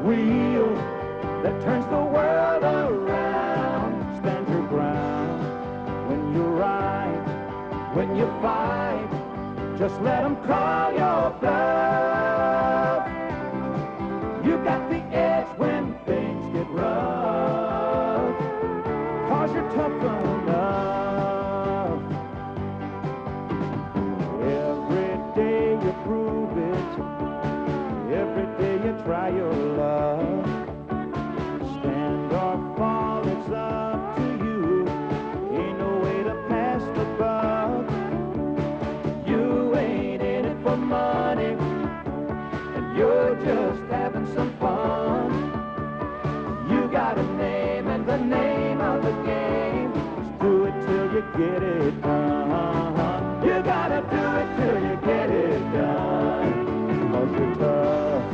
wheel that turns the world around. Stand your ground when you're right, when you fight. Just let them call your bluff. You got the edge when things get rough, 'cause you're tough enough. Every day you prove it, every day you try your luck. Stand or fall, it's up to you. Ain't no way to pass the buck. You ain't in it for money, and you're just having some fun. You got a name, and the name of the game is do it till you get it done. You gotta do it till you get it done. 'Cause you're tough,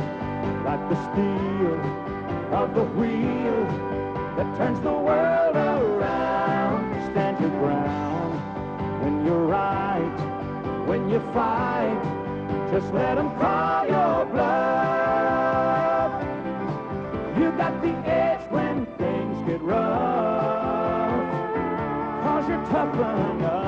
like the steel of the wheel that turns the world around. Stand your ground when you're right, when you fight. Just let them call your bluff. You got the edge when things get rough, 'cause you're tough enough.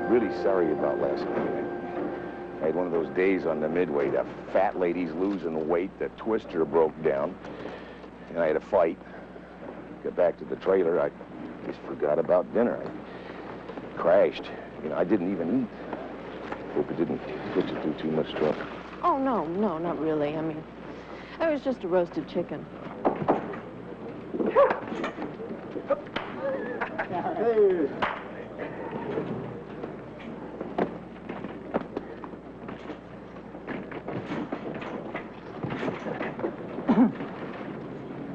Really sorry about last night. I had one of those days on the midway. The fat lady's losing weight, the twister broke down, and I had a fight. Got back to the trailer, I just forgot about dinner. I crashed. You know, I didn't even eat. Hope it didn't put you through too much trouble. Oh, no, not really. I mean, it was just a roasted chicken. Hey.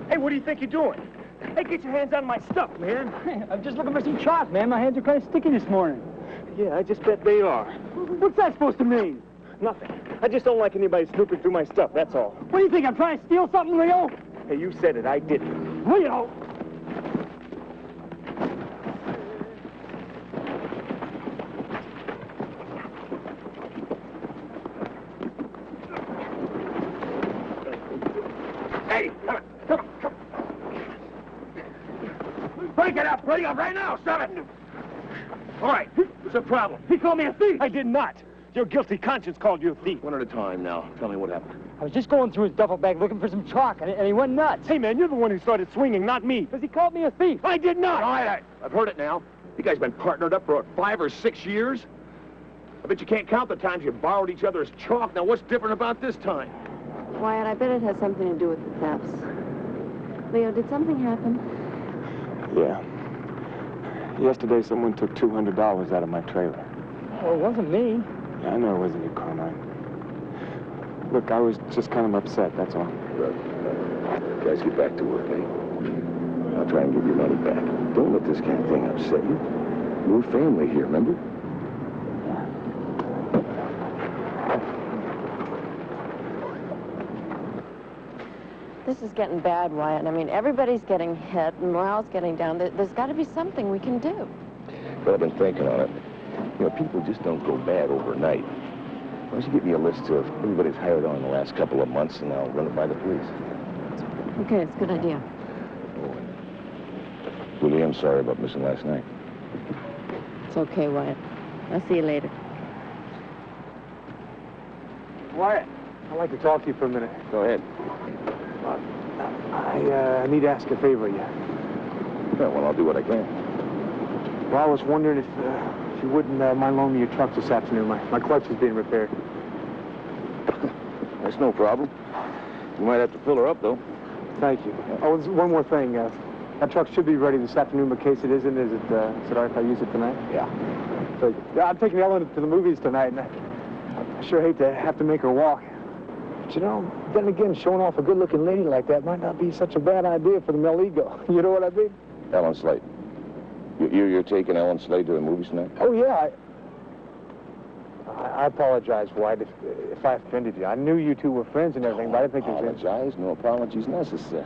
Hey, what do you think you're doing? Hey, get your hands on my stuff, man. I'm just looking for some chalk, man. My hands are kind of sticky this morning. Yeah, I just bet they are. What's that supposed to mean? Nothing. I just don't like anybody snooping through my stuff, that's all. What do you think? I'm trying to steal something, Leo? Hey, you said it, I didn't. Leo! Hey, come on. Break it up right now, stop it. All right, what's the problem? He called me a thief. I did not. Your guilty conscience called you a thief. One at a time now. Tell me what happened. I was just going through his duffel bag looking for some chalk, and he went nuts. Hey, man, you're the one who started swinging, not me. Because he called me a thief. I did not. All right, I've heard it now. You guys been partnered up for, what, 5 or 6 years? I bet you can't count the times you borrowed each other's chalk. Now, what's different about this time? Wyatt, I bet it has something to do with the thefts. Leo, did something happen? Yeah. Yesterday, someone took $200 out of my trailer. Well, it wasn't me. Yeah, I know it wasn't you, Carmine. Look, I was just kind of upset, that's all. Look, guys, get back to work, eh? I'll try and get your money back. Don't let this kind of thing upset you. We're family here, remember? This is getting bad, Wyatt. I mean, everybody's getting hit and morale's getting down. There's got to be something we can do. But I've been thinking on it. You know, people just don't go bad overnight. Why don't you get me a list of everybody's hired on in the last couple of months, and I'll run it by the police. Okay, it's a good idea. Julie, I'm sorry about missing last night. It's okay, Wyatt. I'll see you later. Wyatt, I'd like to talk to you for a minute. Go ahead. I need to ask a favor of you. Yeah, well, I'll do what I can. Well, I was wondering if you wouldn't mind loaning me your truck this afternoon. My clutch is being repaired. That's no problem. You might have to fill her up, though. Thank you. Oh, there's one more thing. That truck should be ready this afternoon, but in case it isn't, is it all right if I use it tonight? Yeah. So, yeah, I'm taking Ellen to the movies tonight, and I sure hate to have to make her walk. But, you know, then again, showing off a good-looking lady like that might not be such a bad idea for the male ego. You know what I mean? Ellen Slade. You're taking Ellen Slade to the movies tonight? Oh, yeah. I apologize, White, if I offended you. I knew you two were friends and everything, but I didn't think it was... Apologize? No apologies necessary.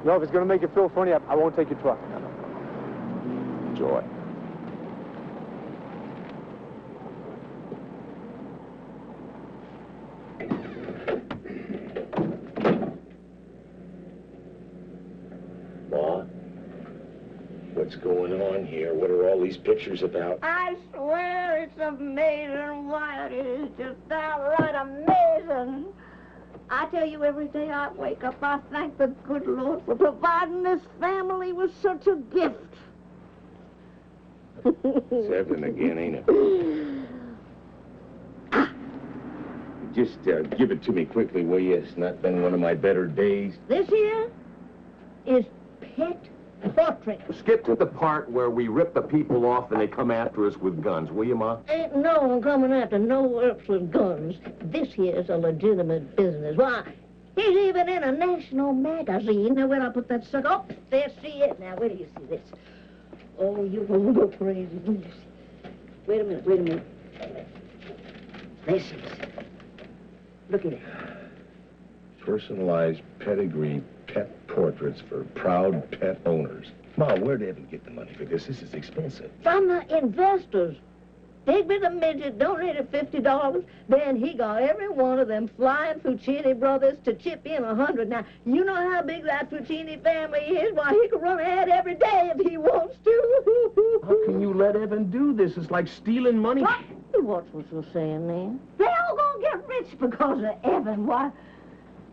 No, if it's going to make you feel funny, I won't take your truck. Enjoy. Ma, what's going on here? What are all these pictures about? I swear it's amazing, Wyatt. It is just downright amazing. I tell you, every day I wake up, I thank the good Lord for providing this family with such a gift. Seven again, ain't it? Just give it to me quickly, will you? It's not been one of my better days. This here is pet portrait. Skip to the part where we rip the people off and they come after us with guns, will you, Ma? Ain't no one coming after no earps with guns. This here's a legitimate business. Why, he's even in a national magazine. Now, where'd I put that sucker? Oh, there, see it. Now, where do you see this? Oh, you're gonna go crazy. Where do you see? Wait a minute. This is... Look at it. Personalized pedigree pet portraits for proud pet owners. Ma, where'd Evan get the money for this? This is expensive. From the investors. Digby the midget donated $50. Then he got every one of them flying Fuccini brothers to chip in $100. Now, you know how big that Fuccini family is? Why, he could run ahead every day if he wants to. How can you let Evan do this? It's like stealing money. What? What's what you're saying, man? They all gonna get rich because of Evan. Why,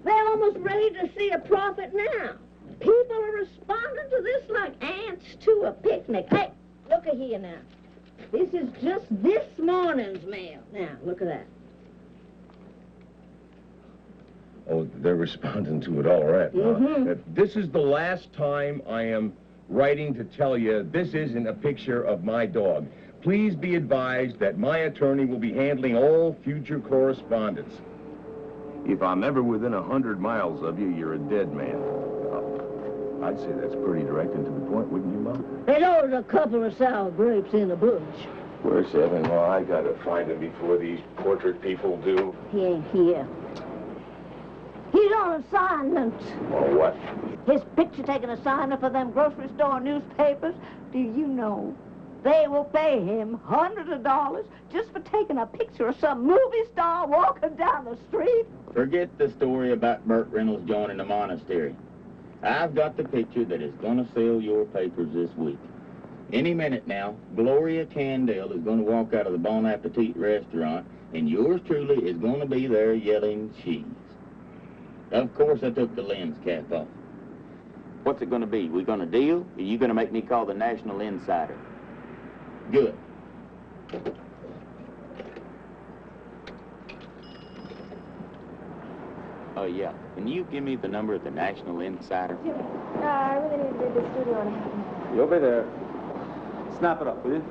they're almost ready to see a profit now. People are responding to this like ants to a picnic. Hey, look at here now. This is just this morning's mail. Now, look at that. Oh, they're responding to it all right, Ma. This is the last time I am writing to tell you this isn't a picture of my dog. Please be advised that my attorney will be handling all future correspondence. If I'm ever within 100 miles of you, you're a dead man. I'd say that's pretty direct and to the point, wouldn't you, Ma? There's always a couple of sour grapes in the bush. Where's Evan? Ma, I gotta find him before these portrait people do. He ain't here. He's on assignment. Or what? His picture taking assignment for them grocery store newspapers. Do you know they will pay him hundreds of dollars just for taking a picture of some movie star walking down the street? Forget the story about Burt Reynolds joining the monastery. I've got the picture that is going to sell your papers this week. Any minute now, Gloria Candell is going to walk out of the Bon Appetit restaurant, and yours truly is going to be there yelling cheese. Of course, I took the lens cap off. What's it going to be? We going to deal? Or are you going to make me call the National Insider? Good. Oh, yeah. Can you give me the number of the National Insider? I really need to be at the studio in a half an hour. You'll be there. Snap it up, will you?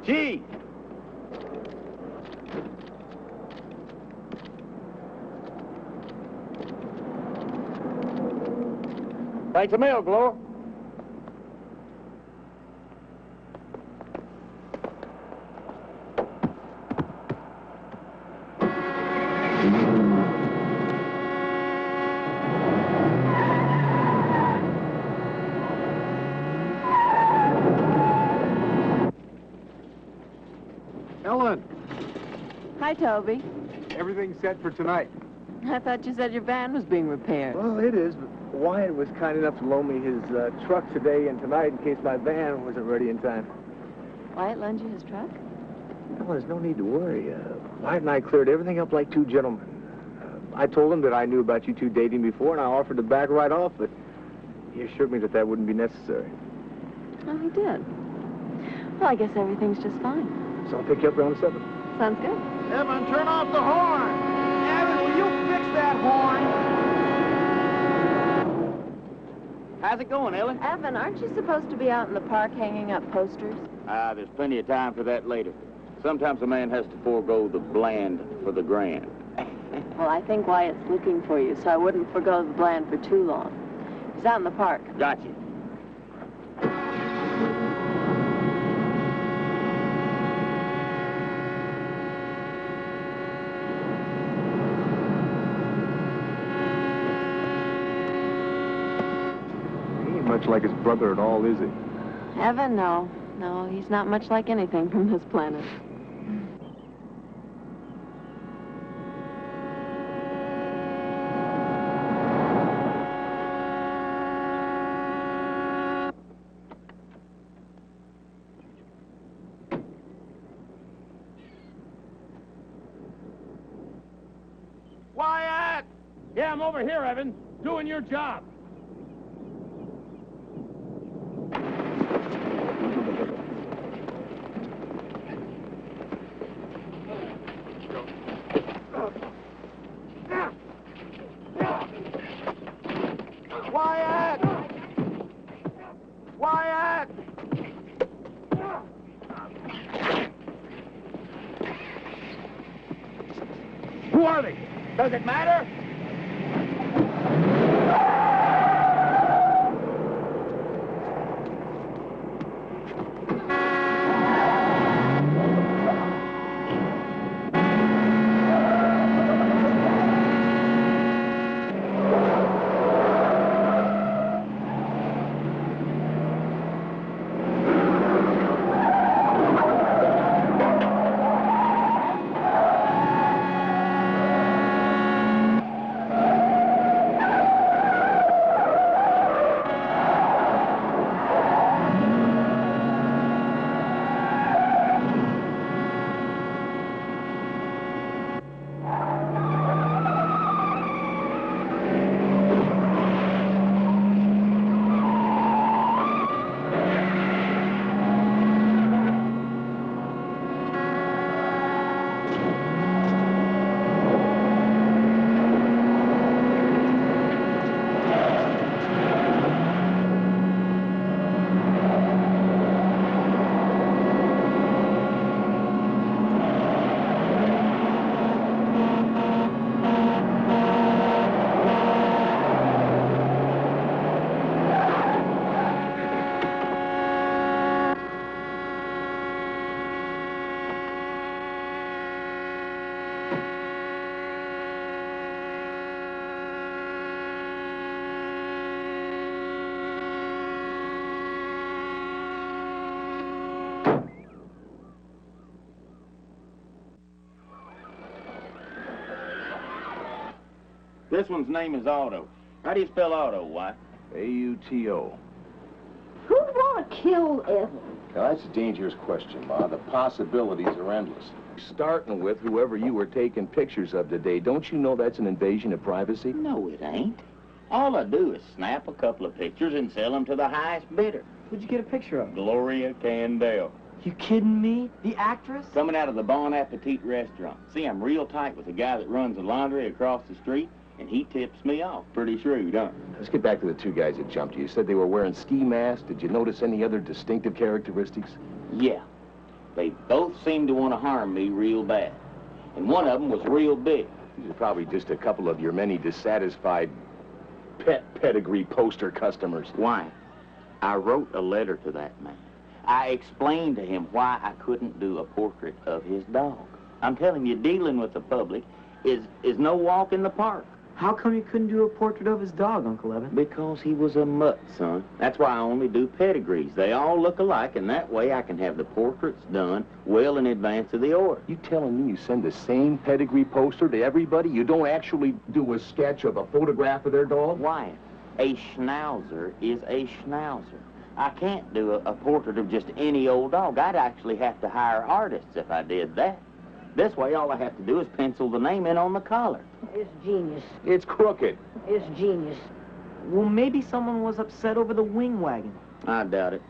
Gee! Thanks a mail, Glow. Ellen, Hi, Toby. everything's set for tonight. I thought you said your van was being repaired. Well, it is, but Wyatt was kind enough to loan me his truck today and tonight in case my van wasn't ready in time. Wyatt lent you his truck? Well, there's no need to worry. Wyatt and I cleared everything up like two gentlemen. I told him that I knew about you two dating before, and I offered to back right off, but he assured me that that wouldn't be necessary. Oh, he did. Well, I guess everything's just fine. So I'll pick you up around 7. Sounds good. Evan, turn off the horn! Evan, will you fix that horn? How's it going, Ellen? Evan, aren't you supposed to be out in the park hanging up posters? There's plenty of time for that later. Sometimes a man has to forego the bland for the grand. Well, I think Wyatt's looking for you, so I wouldn't forgo the bland for too long. He's out in the park. Gotcha. He ain't much like his brother at all, is he? Evan, no. No, he's not much like anything from this planet. Wyatt! Yeah, I'm over here, Evan. Doing your job. Wyatt! Wyatt! Who are they? Does it matter? This one's name is Otto. How do you spell Otto, Wyatt? A-U-T-O. Who'd want to kill Evan? Now, that's a dangerous question, Ma. The possibilities are endless. Starting with whoever you were taking pictures of today, don't you know that's an invasion of privacy? No, it ain't. All I do is snap a couple of pictures and sell them to the highest bidder. Who'd you get a picture of? Gloria Candell. You kidding me? The actress? Coming out of the Bon Appetit restaurant. See, I'm real tight with the guy that runs the laundry across the street, and he tips me off. Pretty shrewd, huh? Let's get back to the two guys that jumped you. You said they were wearing ski masks. Did you notice any other distinctive characteristics? Yeah. They both seemed to want to harm me real bad. And one of them was real big. These are probably just a couple of your many dissatisfied pet pedigree poster customers. Why? I wrote a letter to that man. I explained to him why I couldn't do a portrait of his dog. I'm telling you, dealing with the public is no walk in the park. How come you couldn't do a portrait of his dog, Uncle Evan? Because he was a mutt, son. That's why I only do pedigrees. They all look alike, and that way I can have the portraits done well in advance of the order. You telling me you send the same pedigree poster to everybody? You don't actually do a sketch of a photograph of their dog? Wyatt, a schnauzer is a schnauzer. I can't do a portrait of just any old dog. I'd actually have to hire artists if I did that. This way, all I have to do is pencil the name in on the collar. It's genius. It's crooked. It's genius. Well, maybe someone was upset over the wing wagon. I doubt it.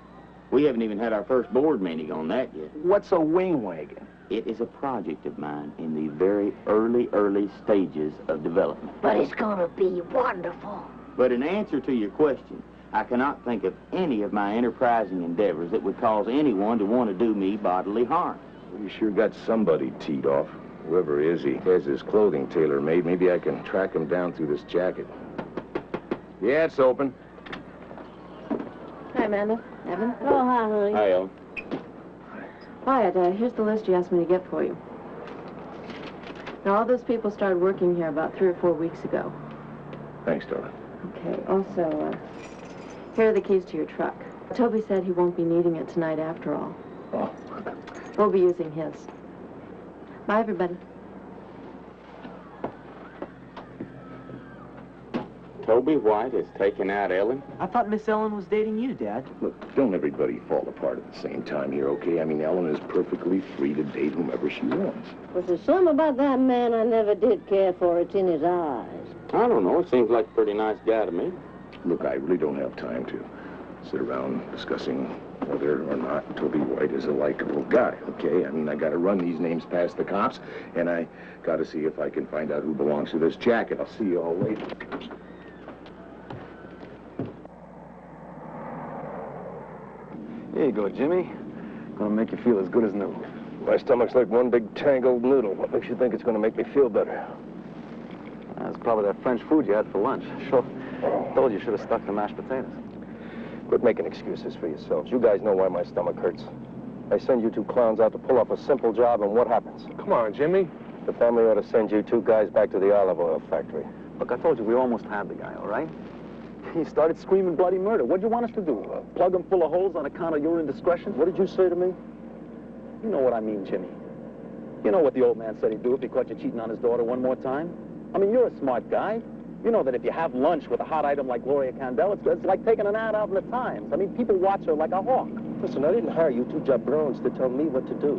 We haven't even had our first board meeting on that yet. What's a wing wagon? It is a project of mine in the very early stages of development. But it's gonna be wonderful. But in answer to your question, I cannot think of any of my enterprising endeavors that would cause anyone to want to do me bodily harm. Well, you sure got somebody teed off. Whoever is, he has his clothing tailor-made. Maybe I can track him down through this jacket. Yeah, it's open. Hi, Amanda. Evan. Oh, hi, honey. Hi, Ellen. Wyatt, here's the list you asked me to get for you. Now, all those people started working here about 3 or 4 weeks ago. Thanks, darling. Okay, also, here are the keys to your truck. Toby said he won't be needing it tonight after all. Oh. We'll be using his. Bye, everybody. Toby White has taken out Ellen? I thought Miss Ellen was dating you, Dad. Look, don't everybody fall apart at the same time here, okay? I mean, Ellen is perfectly free to date whomever she wants. But there's something about that man I never did care for. It's in his eyes. I don't know. It seems like a pretty nice guy to me. Look, I really don't have time to sit around discussing whether or not Toby White is a likable guy, okay? I mean, I gotta run these names past the cops, and I gotta see if I can find out who belongs to this jacket. I'll see you all later. Here you go, Jimmy. Gonna make you feel as good as new. My stomach's like one big tangled noodle. What makes you think it's gonna make me feel better? That's probably that French food you had for lunch. Sure. Told you should have stuck to mashed potatoes. Quit making excuses for yourselves. You guys know why my stomach hurts. I send you two clowns out to pull off a simple job, and what happens? Come on, Jimmy. The family ought to send you two guys back to the olive oil factory. Look, I told you we almost had the guy, all right? He started screaming bloody murder. What'd you want us to do? Plug him full of holes on account of your indiscretion? What did you say to me? You know what I mean, Jimmy. You know what the old man said he'd do if he caught you cheating on his daughter one more time? I mean, you're a smart guy. You know that if you have lunch with a hot item like Gloria Candell, it's like taking an ad out in the Times. I mean, people watch her like a hawk. Listen, I didn't hire you two jabrones to tell me what to do.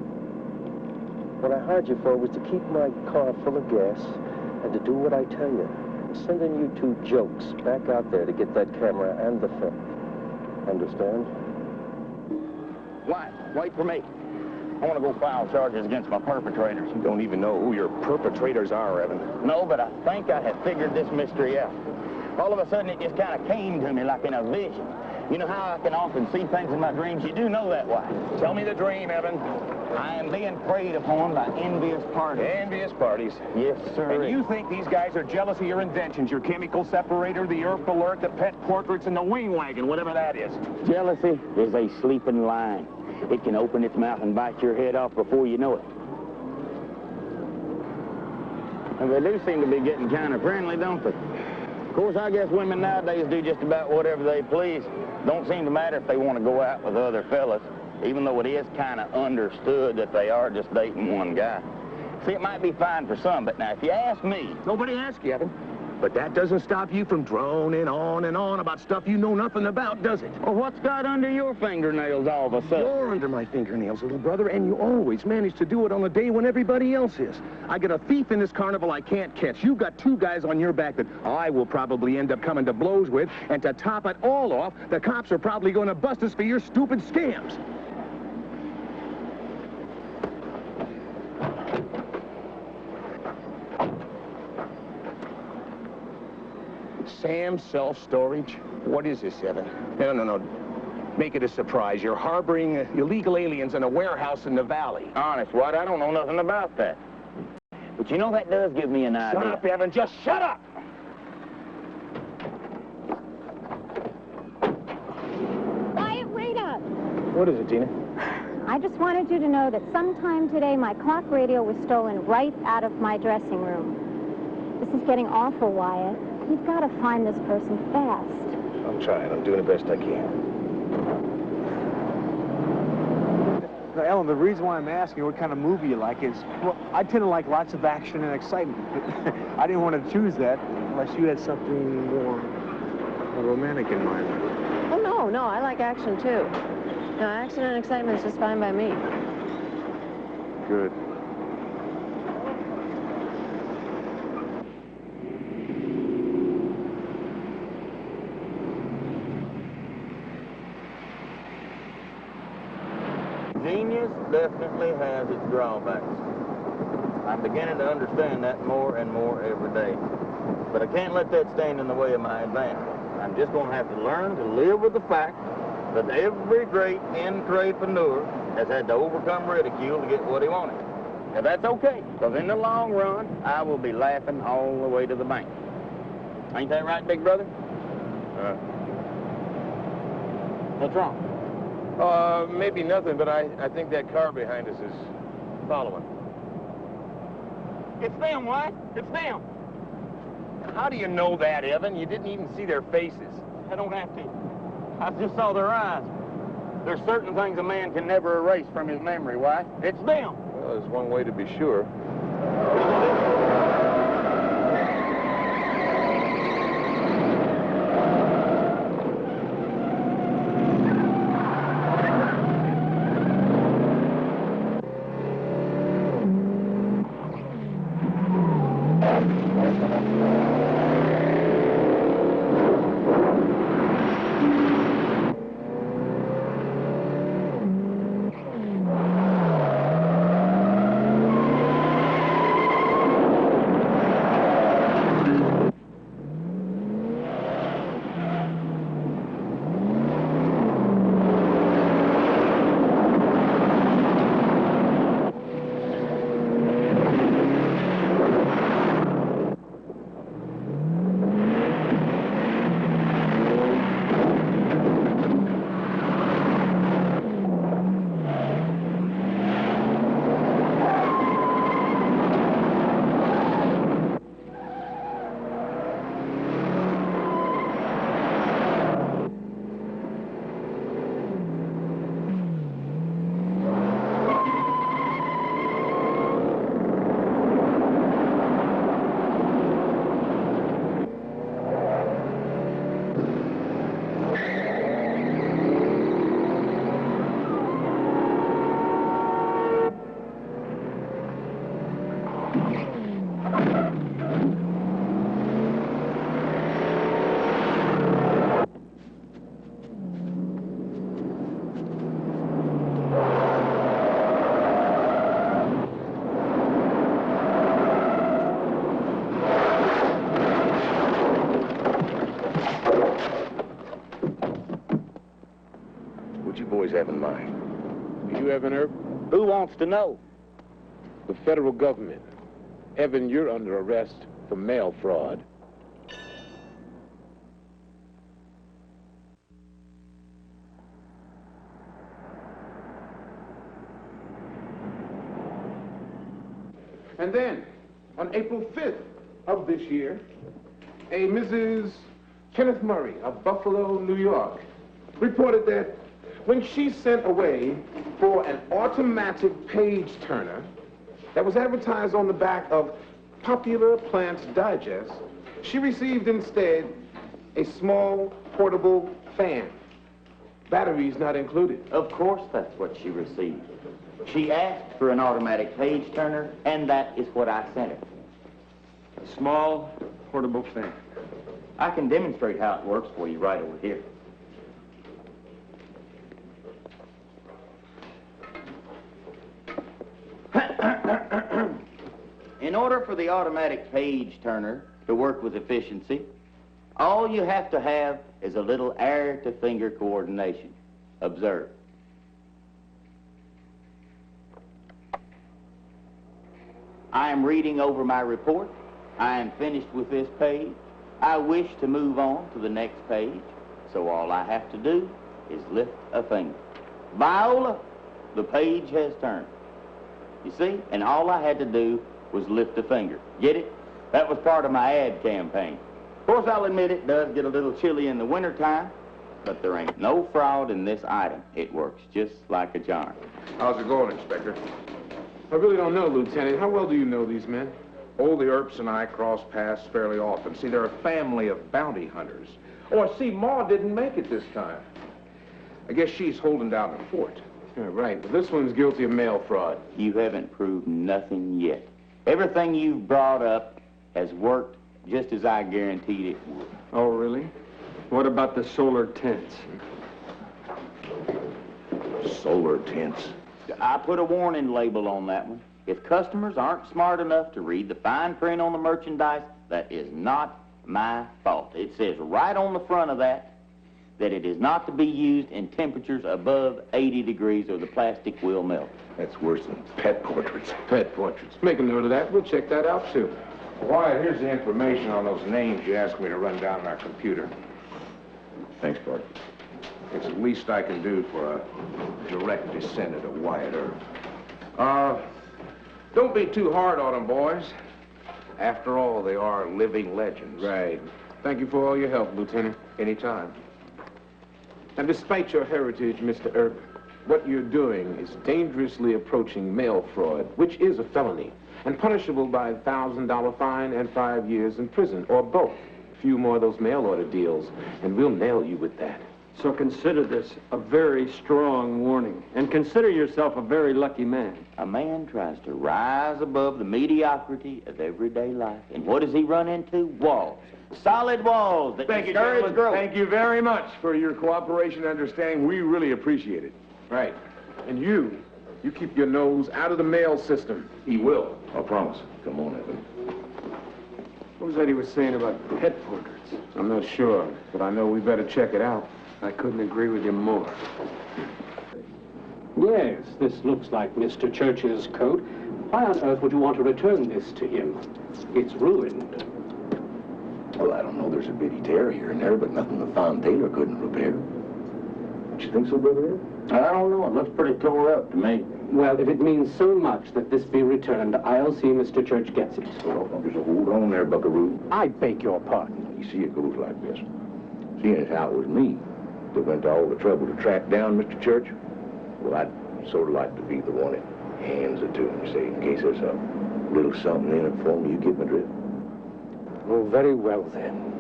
What I hired you for was to keep my car full of gas and to do what I tell you. Sending you two jokes back out there to get that camera and the film. Understand? Why? Wait for me. I want to go file charges against my perpetrators. You don't even know who your perpetrators are, Evan. No, but I think I have figured this mystery out. All of a sudden, it just kind of came to me like in a vision. You know how I can often see things in my dreams? You do know that, why? Tell me the dream, Evan. I am being preyed upon by envious parties. Envious parties. Yes, sir. And you think these guys are jealous of your inventions, your chemical separator, the Earth Alert, the pet portraits, and the wing wagon, whatever that is. Jealousy is a sleeping lion. It can open its mouth and bite your head off before you know it. And they do seem to be getting kind of friendly, don't they? Of course, I guess women nowadays do just about whatever they please. Don't seem to matter if they want to go out with other fellas, even though it is kind of understood that they are just dating one guy. See, it might be fine for some, but now, if you ask me... Nobody asked you, Evan. But that doesn't stop you from droning on and on about stuff you know nothing about, does it? Well, what's got under your fingernails all of a sudden? You're under my fingernails, little brother, and you always manage to do it on a day when everybody else is. I got a thief in this carnival I can't catch. You got two guys on your back that I will probably end up coming to blows with, and to top it all off, the cops are probably going to bust us for your stupid scams. Sam's Self-Storage? What is this, Evan? No. Make it a surprise. You're harboring illegal aliens in a warehouse in the valley. Honest, White, I don't know nothing about that. But you know, that does give me an idea. Shut up, Evan. Just shut up! Quiet, wait up. What is it, Tina? I just wanted you to know that sometime today my clock radio was stolen right out of my dressing room. This is getting awful, Wyatt. You've got to find this person fast. I'm trying. I'm doing the best I can. Now, Ellen, the reason why I'm asking what kind of movie you like is, well, I tend to like lots of action and excitement, but I didn't want to choose that unless you had something more romantic in mind. Oh, no, I like action, too. No, action and excitement is just fine by me. Good. Genius definitely has its drawbacks. I'm beginning to understand that more and more every day. But I can't let that stand in the way of my advance. I'm just going to have to learn to live with the fact that every great entrepreneur has had to overcome ridicule to get what he wanted. Now, that's okay, because in the long run, I will be laughing all the way to the bank. Ain't that right, big brother? What's wrong? Maybe nothing, but I think that car behind us is following. It's them, White. It's them. How do you know that, Evan? You didn't even see their faces. I don't have to. I just saw their eyes. There's certain things a man can never erase from his memory, White. It's them. Well, there's one way to be sure. Have in mind? Do you, Evan Earp? Who wants to know? The federal government. Evan, you're under arrest for mail fraud. And then, on April 5th of this year, a Mrs. Kenneth Murray of Buffalo, New York, reported that when she sent away for an automatic page turner that was advertised on the back of Popular Plants Digest, She received instead a small portable fan. Batteries not included. Of course that's what she received. She asked for an automatic page turner, and that is what I sent her. A small portable fan. I can demonstrate how it works for you right over here. In order for the automatic page turner to work with efficiency, all you have to have is a little air-to-finger coordination. Observe. I am reading over my report. I am finished with this page. I wish to move on to the next page, so all I have to do is lift a finger. Viola, the page has turned. You see? And all I had to do was lift a finger. Get it? That was part of my ad campaign. Of course, I'll admit it does get a little chilly in the wintertime, but there ain't no fraud in this item. It works just like a charm. How's it going, Inspector? I really don't know, Lieutenant. How well do you know these men? Oh, the Earps and I cross paths fairly often. See, they're a family of bounty hunters. Oh, I see Ma didn't make it this time. I guess she's holding down the fort. Yeah, right, but this one's guilty of mail fraud. You haven't proved nothing yet. Everything you've brought up has worked just as I guaranteed it would. Oh, really? What about the solar tents? Solar tents. I put a warning label on that one. If customers aren't smart enough to read the fine print on the merchandise, that is not my fault. It says right on the front of that it is not to be used in temperatures above 80 degrees or the plastic will melt. That's worse than pet portraits. Pet portraits. Make a note of that. We'll check that out, too. Wyatt, here's the information on those names you asked me to run down on our computer. Thanks, Bart. It's the least I can do for a direct descendant of Wyatt Earp. Don't be too hard on them, boys. After all, they are living legends. Right. Thank you for all your help, Lieutenant. Anytime. And despite your heritage, Mr. Earp, what you're doing is dangerously approaching mail fraud, which is a felony, and punishable by a $1,000 fine and 5 years in prison, or both. A few more of those mail order deals, and we'll nail you with that. So consider this a very strong warning, and consider yourself a very lucky man. A man tries to rise above the mediocrity of everyday life, and what does he run into? Walls. Solid walls that discourage growth. Thank you very much for your cooperation and understanding. We really appreciate it. Right. And you keep your nose out of the mail system. He will. I promise. Come on, Evan. What was that he was saying about pet portraits? I'm not sure, but I know we better check it out. I couldn't agree with you more. Yes, this looks like Mr. Church's coat. Why on earth would you want to return this to him? It's ruined. Well, I don't know. There's a bitty tear here and there, but nothing the fine tailor couldn't repair. Don't you think so, Brother Ed? I don't know. It looks pretty tore up to me. Well, if it means so much that this be returned, I'll see Mr. Church gets it. Well, just hold on there, Buckaroo. I beg your pardon. You see, it goes like this. Seeing as how it was me that went to all the trouble to track down Mr. Church, well, I'd sort of like to be the one that hands it to him, say, in case there's a little something in it for me. You get my drift? Oh, very well, then.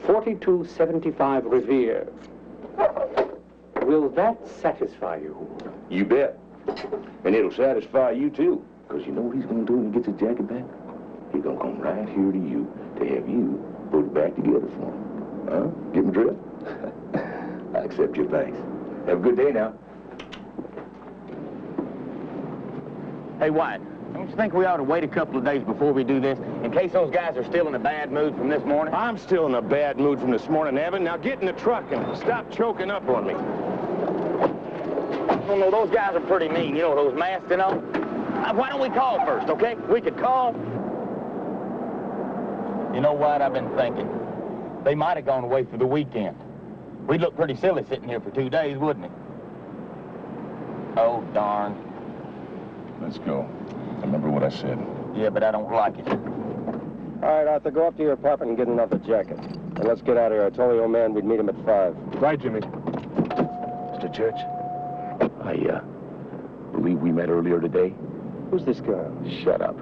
4275 Revere. Will that satisfy you? You bet. And it'll satisfy you, too. Because you know what he's going to do when he gets his jacket back? He's going to come right here to you to have you put it back together for him. Huh? Get my drift? I accept your thanks. Have a good day now. Hey, Wyatt, don't you think we ought to wait a couple of days before we do this, in case those guys are still in a bad mood from this morning? I'm still in a bad mood from this morning, Evan. Now get in the truck and stop choking up on me. Oh, no, those guys are pretty mean. You know, those masks and all. Why don't we call first, okay? We could call. You know what I've been thinking? They might have gone away for the weekend. We'd look pretty silly sitting here for 2 days, wouldn't it? Oh, darn. Let's go. Remember what I said. Yeah, but I don't like it. All right, Arthur, go up to your apartment and get another jacket. And let's get out of here. I told the old man we'd meet him at 5. Right, Jimmy. Mr. Church, I believe we met earlier today. Who's this guy? Shut up.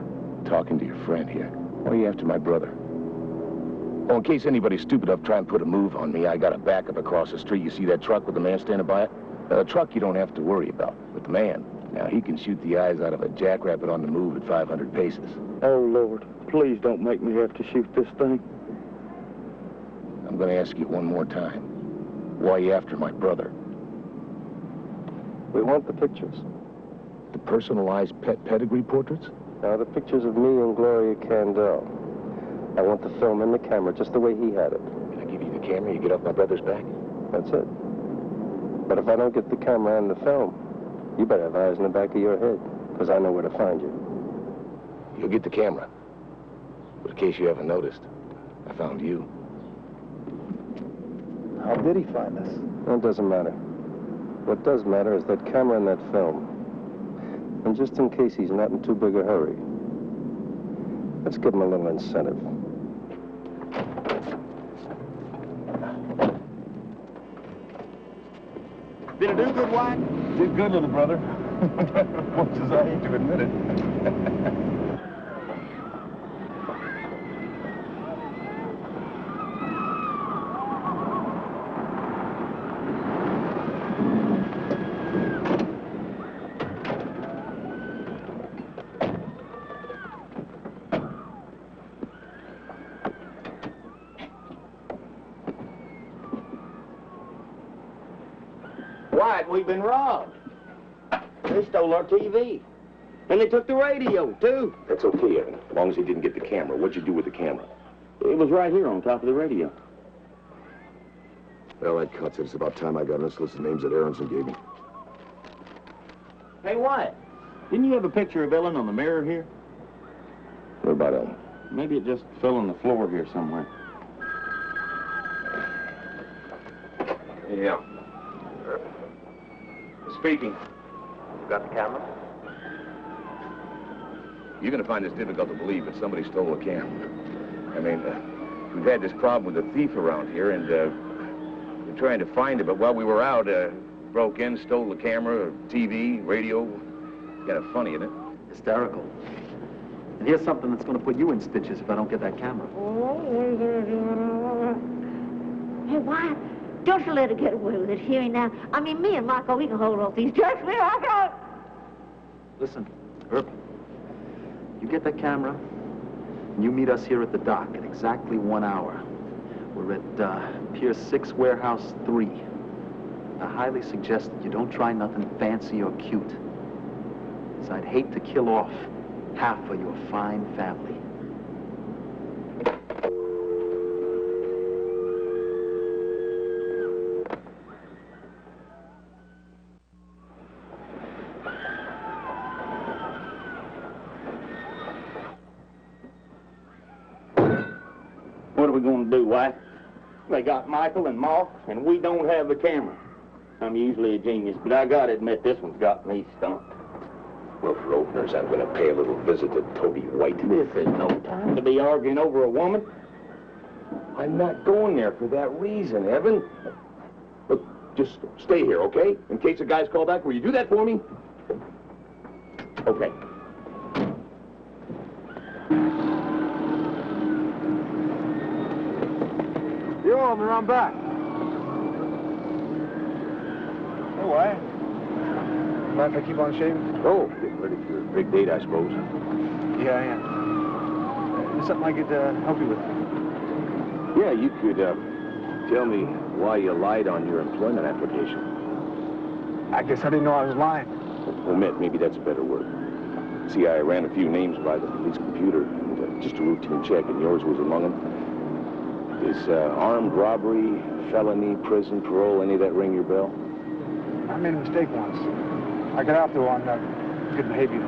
Talking to your friend here. Why are you after my brother? Oh, in case anybody's stupid enough to try and put a move on me, I got a backup across the street. You see that truck with the man standing by it? A truck you don't have to worry about. But the man, now he can shoot the eyes out of a jackrabbit on the move at 500 paces. Oh, Lord, please don't make me have to shoot this thing. I'm going to ask you one more time. Why are you after my brother? We want the pictures. The personalized pedigree portraits? Now, the pictures of me and Gloria Candell. I want the film and the camera just the way he had it. Can I give you the camera? You get off my brother's back? That's it. But if I don't get the camera and the film, you better have eyes in the back of your head, because I know where to find you. You'll get the camera. But in case you haven't noticed, I found you. How did he find us? It doesn't matter. What does matter is that camera and that film. And just in case he's not in too big a hurry, let's give him a little incentive. Did it do good, Wyatt? Did good, little brother. Much as I hate to admit it. Wyatt, we've been robbed. They stole our TV. And they took the radio, too. That's okay, Evan, as long as he didn't get the camera. What'd you do with the camera? It was right here on top of the radio. Well, that cuts it. It's about time I got this list of names that Aronson gave me. Hey, Wyatt, didn't you have a picture of Ellen on the mirror here? What about Ellen? Maybe it just fell on the floor here somewhere. Yeah. Speaking. You got the camera? You're going to find this difficult to believe, but somebody stole the camera. I mean, we've had this problem with a thief around here, and we're trying to find it, but while we were out, broke in, stole the camera, TV, radio. Kind of funny, isn't it? Hysterical. And here's something that's going to put you in stitches if I don't get that camera. Hey, Wyatt, don't you let her get away with it, hearing now. I mean, me and Marco, we can hold off these jerks. We're all Listen, Herb, you get that camera, and you meet us here at the dock at exactly 1 hour. We're at Pier 6, Warehouse 3. I highly suggest that you don't try nothing fancy or cute, because I'd hate to kill off half of your fine family. What are we going to do, Wyatt? They got Michael and Ma, and we don't have the camera. I'm usually a genius, but I gotta admit this one's got me stumped. Well, for openers, I'm going to pay a little visit to Toby White. This is no time to be arguing over a woman. I'm not going there for that reason, Evan. Look, just stay here, okay? In case the guys call back, will you do that for me? Okay. Yo, I'm around back. Hey, Wyatt. Mind if I keep on shaving? Oh, getting ready for your big date, I suppose. Yeah, I am. There's something I could help you with. Yeah, you could tell me why you lied on your employment application. I guess I didn't know I was lying. Omit, maybe that's a better word. See, I ran a few names by the police computer, and just a routine check, and yours was among them. Is armed robbery, felony, prison, parole, any of that ring your bell? I made a mistake once. I got out there on good behavior.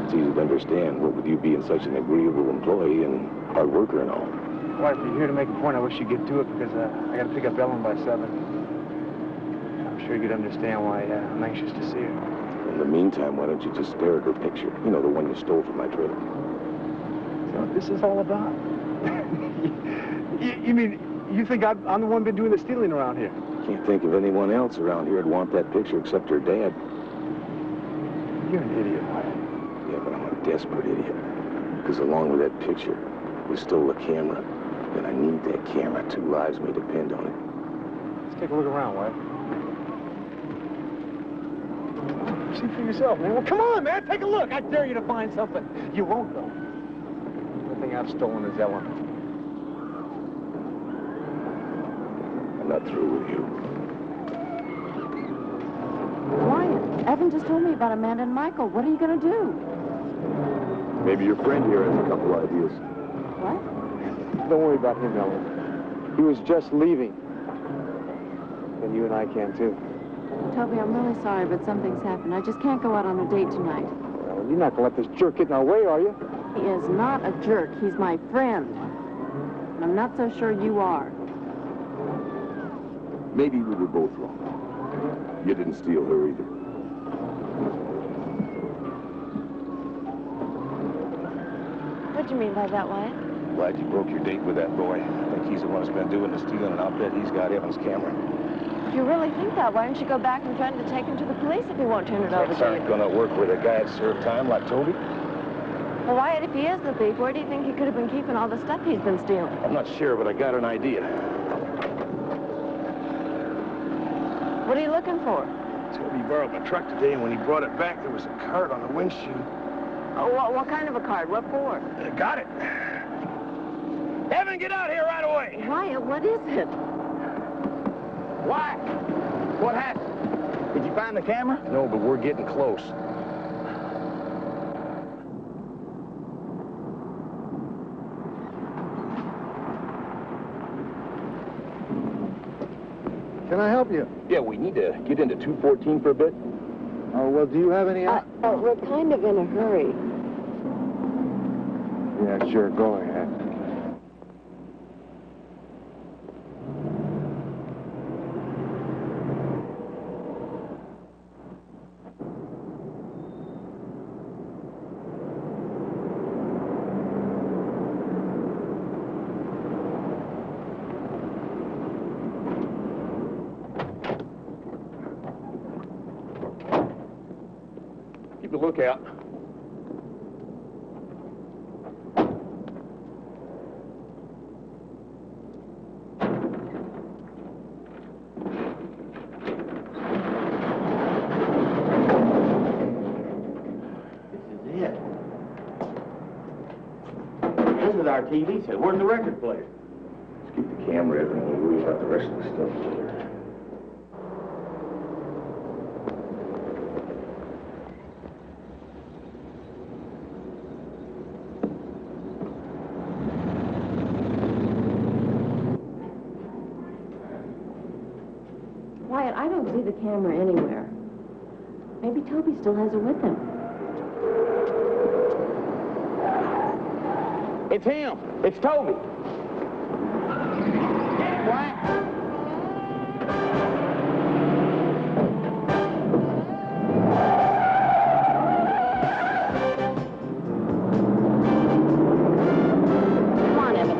It's easy to understand, what with you being such an agreeable employee and hard worker and all. Well, if you're here to make a point, I wish you'd get to it, because I got to pick up Ellen by 7. I'm sure you'd understand why I'm anxious to see her. In the meantime, why don't you just stare at her picture? You know, the one you stole from my trailer. So what this is all about? you mean, you think I'm the one been doing the stealing around here? Can't think of anyone else around here who'd want that picture except her dad. You're an idiot, Wyatt. Yeah, but I'm a desperate idiot. Because along with that picture, we stole a camera. And I need that camera. 2 lives may depend on it. Let's take a look around, Wyatt. See for yourself, man. Well, come on, man. Take a look. I dare you to find something. You won't, though. The only thing I've stolen is Ellen. I'm not through with you. Wyatt, Evan just told me about Amanda and Michael. What are you going to do? Maybe your friend here has a couple ideas. What? Don't worry about him, Ellen. He was just leaving. And you and I can, too. Toby, I'm really sorry, but something's happened. I just can't go out on a date tonight. Well, you're not going to let this jerk get in our way, are you? He is not a jerk. He's my friend. And I'm not so sure you are. Maybe we were both wrong. You didn't steal her either. What do you mean by that, Wyatt? Glad you broke your date with that boy. I think he's the one who's been doing the stealing, and I'll bet he's got Evan's camera. If you really think that, why don't you go back and threaten to take him to the police if he won't turn it over That's to aren't you? gonna work with a guy that served time like Toby. Well, Wyatt, if he is the thief, where do you think he could have been keeping all the stuff he's been stealing? I'm not sure, but I got an idea. What are you looking for? Toby borrowed my truck today, and when he brought it back, there was a card on the windshield. Oh, what kind of a card? What for? Got it. Evan, get out here right away. Wyatt, what is it? Why? What happened? Did you find the camera? No, but we're getting close. Can I help you? Yeah, we need to get into 214 for a bit. Oh, well, do you have any... We're kind of in a hurry. Yeah, sure, go ahead. Keep a lookout. This is our TV set. Where's the record player? Let's keep the camera, Evan, and we'll worry about the rest of the stuff later. Wyatt, I don't see the camera anywhere. Maybe Toby still has it with him. It's him. It's Toby. Get him, Wyatt. Come on, Evan.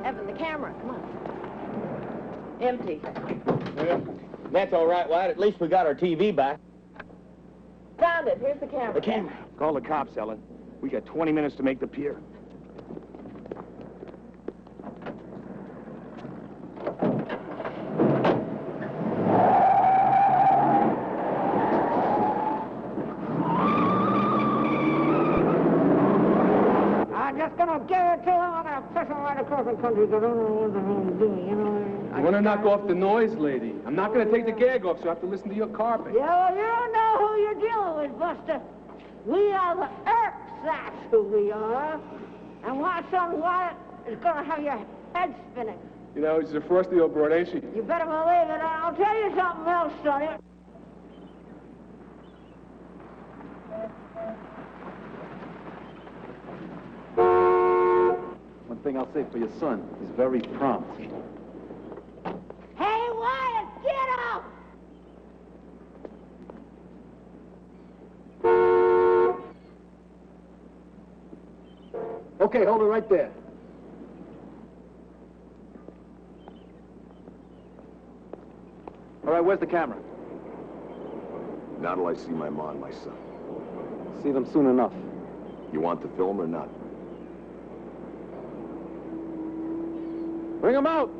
Evan, the camera, come on. Empty. Well, that's all right, Wyatt. At least we got our TV back. Found it. Here's the camera. The camera. Call the cops, Ellen. We got 20 minutes to make the pier. I'm just gonna give it to them. I'm gonna push them right across the country. I don't know what the hell I'm doing, you know. You want to knock off the noise, lady? I'm not going to take the gag off, so I have to listen to your carpet. Yeah, well, you don't know who you're dealing with, Buster. We are the Earps, that's who we are. And watch son Wyatt is gonna have your head spinning. You know, she's a frosty old broad, ain't she? You better believe it. And I'll tell you something else, Sonny. One thing I'll say for your son, he's very prompt. Hey, Wyatt, get up! Okay, hold it right there. All right, where's the camera? Now till I see my ma and my son. See them soon enough. You want the film or not? Bring them out!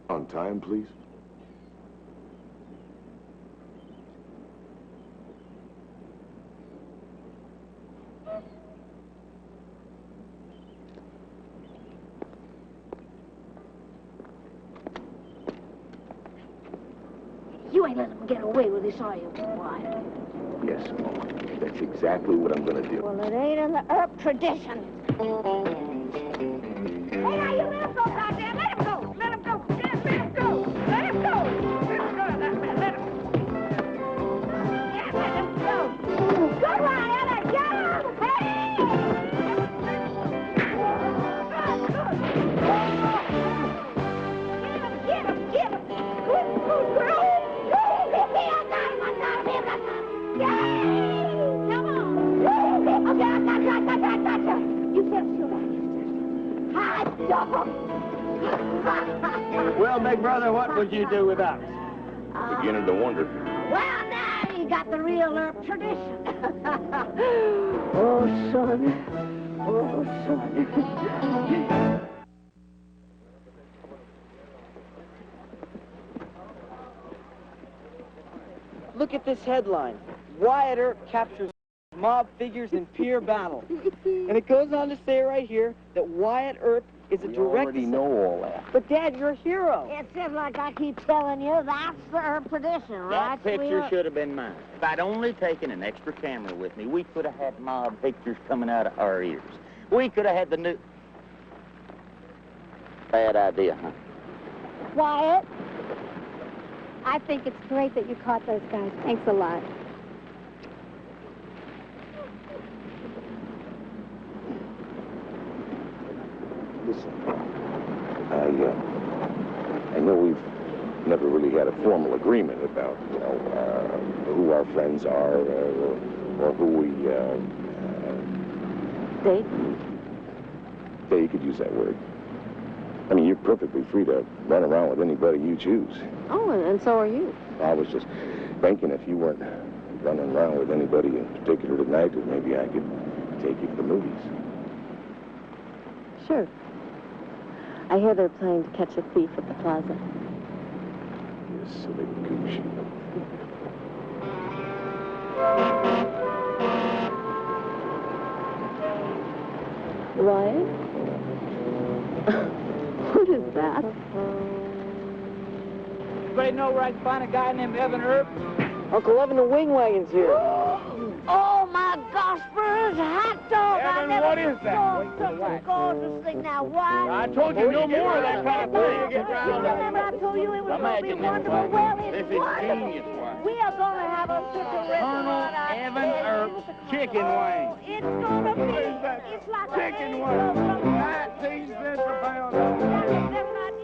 On time, please. You ain't letting them get away with this, are you, Wyatt? Yes, Ma. That's exactly what I'm gonna do. Well, it ain't in the Earp tradition. Hey, now, you let him go, goddamn! Let him go! Let him go! Let him go! Let him go! Let him go! Let him Yeah, let him go! Good one, Ella! Get him! Hey! Good! Get him! Get him! Good girl! I got him! I got him! Yay! Come on! Okay, I got you! You can't shoot at him. Hot dog! Well, big brother, what would you do without us? Beginning to wonder. Well, now you got the real Earp tradition. Oh, son. Oh, son. Look at this headline. Wyatt Earp captures mob figures in pier battle. And it goes on to say right here that Wyatt Earp is a direct... We already know all that. But, Dad, you're a hero. It's just like I keep telling you, that's the Earp tradition, right? That picture should have been mine. If I'd only taken an extra camera with me, we could have had mob pictures coming out of our ears. We could have had the new... Bad idea, huh? Wyatt, I think it's great that you caught those guys. Thanks a lot. Listen, I know we've never really had a formal agreement about, who our friends are, or who we, Date? Yeah, you could use that word. I mean, you're perfectly free to run around with anybody you choose. Oh, and so are you. I was just thinking if you weren't running around with anybody in particular tonight, that maybe I could take you to the movies. Sure. I hear they're planning to catch a thief at the plaza. You silly goose. Wyatt? What is that? Anybody know where I can find a guy named Evan Earp? Uncle Evan the Wing Wagon's here. Oh, my gosh, Spurs, hot dog! Evan, what is that? I never saw such a gorgeous thing. Now, why? I told you no more of that kind of thing. You get round Remember I told you it was going to be Imagine wonderful? this, Well, This it's is wonderful. genius, Wyatt. We are going to have a such a restaurant. Evan Earp's chicken wings. It's going to be, it's like Chicken a wings. 19 cents a pound. That's right,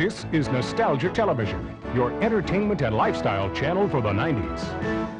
This is Nostalgia Television, your entertainment and lifestyle channel for the 90s.